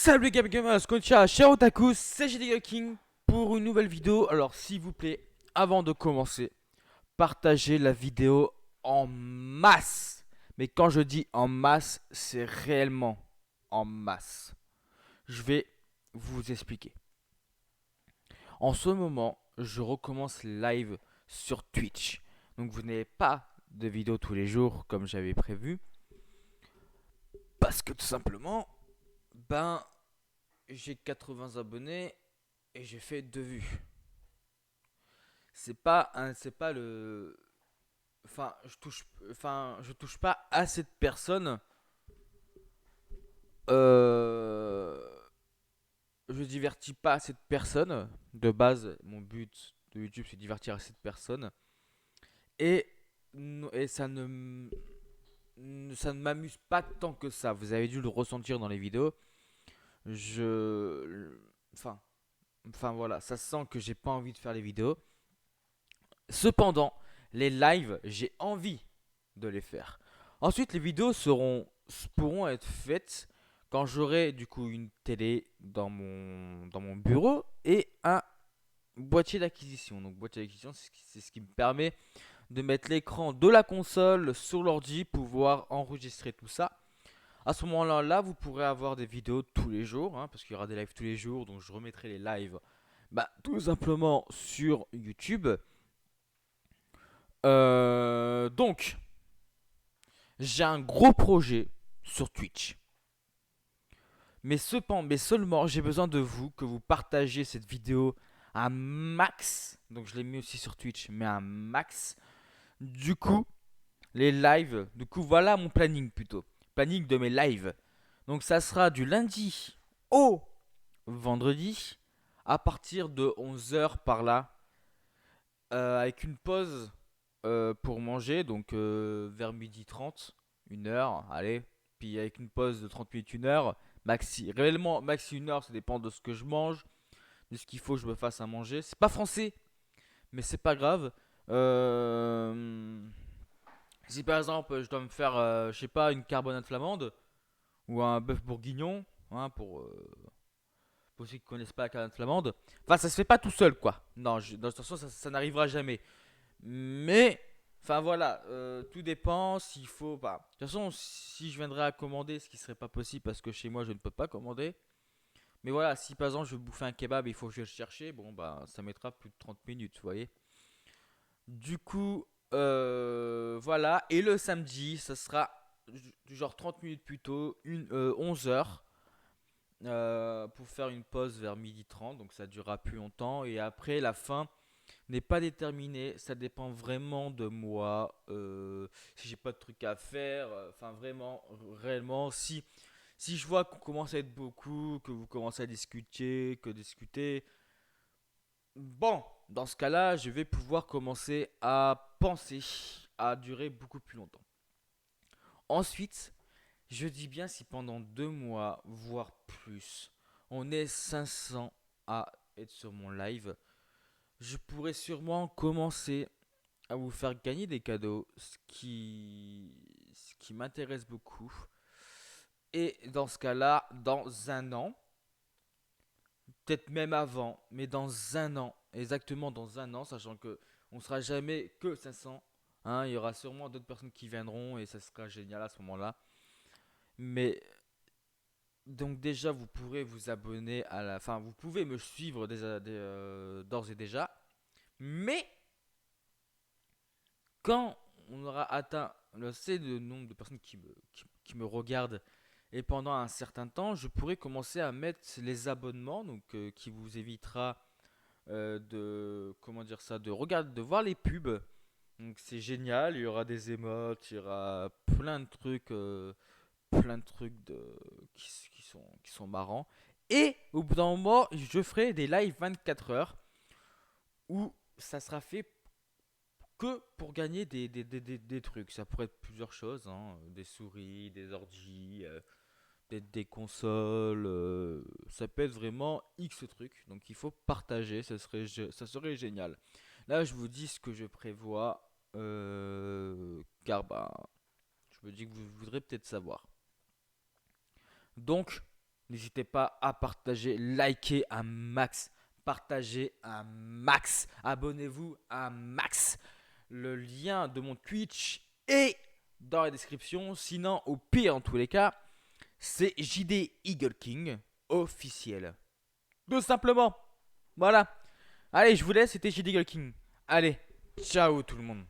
Salut les gamers, konnichiwa, cher otaku, c'est GD King pour une nouvelle vidéo. Alors s'il vous plaît, avant de commencer, partagez la vidéo en masse. Mais quand je dis en masse, c'est réellement en masse. Je vais vous expliquer. En ce moment, je recommence live sur Twitch. Donc vous n'avez pas de vidéo tous les jours comme j'avais prévu. Parce que tout simplement, ben, j'ai 80 abonnés et j'ai fait 2 vues. C'est pas le, je touche pas assez de personnes. Euh, je divertis pas assez de personnes. De base, mon but de YouTube, c'est de divertir assez de personnes. Et, et ça ne m'amuse pas tant que ça. Vous avez dû le ressentir dans les vidéos. Je, enfin, voilà, ça sent que j'ai pas envie de faire les vidéos. Cependant, les lives, j'ai envie de les faire. Ensuite, les vidéos pourront être faites quand j'aurai du coup une télé dans mon bureau et un boîtier d'acquisition. Donc, boîtier d'acquisition, c'est ce qui me permet de mettre l'écran de la console sur l'ordi, pouvoir enregistrer tout ça. À ce moment-là, vous pourrez avoir des vidéos tous les jours, hein, parce qu'il y aura des lives tous les jours, donc je remettrai les lives tout simplement sur YouTube. Donc, j'ai un gros projet sur Twitch. Mais seulement, j'ai besoin de vous, que vous partagiez cette vidéo un max. Donc, je l'ai mis aussi sur Twitch, mais un max. Du coup, les lives. Du coup, voilà mon planning plutôt. Planning de mes lives. Donc, ça sera du lundi au vendredi à partir de 11 h par là. Avec une pause pour manger, donc vers midi 30, 1 heure, allez. Puis avec une pause de 30 minutes, 1 heure. Maxi, réellement, maxi 1 heure, ça dépend de ce que je mange, de ce qu'il faut que je me fasse à manger. C'est pas français, mais c'est pas grave. Euh, Si par exemple, je dois me faire, je sais pas, une carbonate flamande ou un bœuf bourguignon, hein, pour ceux qui connaissent pas la carbonate flamande. Enfin, ça se fait pas tout seul, quoi. Non, de toute façon, ça n'arrivera jamais. Mais, enfin voilà, tout dépend s'il faut. Bah, de toute façon, si je viendrais à commander, ce qui serait pas possible parce que chez moi je ne peux pas commander. Mais voilà, si par exemple je veux bouffer un kebab, il faut que je le cherche, bon bah ça mettra plus de 30 minutes, vous voyez. Du coup, voilà. Et le samedi, ça sera du genre 30 minutes plus tôt, 11 heures. Pour faire une pause vers 12h30, donc ça durera plus longtemps. Et après, la fin n'est pas déterminée, ça dépend vraiment de moi. Si j'ai pas de trucs à faire, enfin vraiment, réellement, si je vois qu'on commence à être beaucoup, que vous commencez à discuter, bon, dans ce cas-là, je vais pouvoir commencer à penser à durer beaucoup plus longtemps. Ensuite, je dis bien si pendant 2 mois, voire plus, on est 500 à être sur mon live, je pourrais sûrement commencer à vous faire gagner des cadeaux, ce qui m'intéresse beaucoup. Et dans ce cas-là, dans un an, peut-être même avant, mais dans un an, exactement dans un an, sachant que on sera jamais que 500, hein, il y aura sûrement d'autres personnes qui viendront et ça sera génial à ce moment-là. Mais donc déjà, vous pourrez vous abonner à la, enfin, vous pouvez me suivre d'ores et déjà, mais quand on aura atteint le C de nombre de personnes qui me regardent et pendant un certain temps, je pourrai commencer à mettre les abonnements, donc qui vous évitera de comment dire ça, de regarder, de voir les pubs. Donc c'est génial, il y aura des émotes, il y aura plein de trucs qui sont marrants. Et au bout d'un moment, je ferai des lives 24 heures où ça sera fait que pour gagner des trucs. Ça pourrait être plusieurs choses, hein. Des souris, des ordis, des consoles. Ça peut être vraiment X trucs. Donc il faut partager, ça serait génial. Là, je vous dis ce que je prévois. Car bah, je me dis que vous voudrez peut-être savoir. Donc, N'hésitez pas à partager, liker un max, partagez un max, abonnez-vous un max. Le lien de mon Twitch est dans la description. Sinon, au pire, en tous les cas, c'est JD Eagle King officiel. Tout simplement. Voilà. Allez, je vous laisse, c'était JD Eagle King. Allez, ciao tout le monde.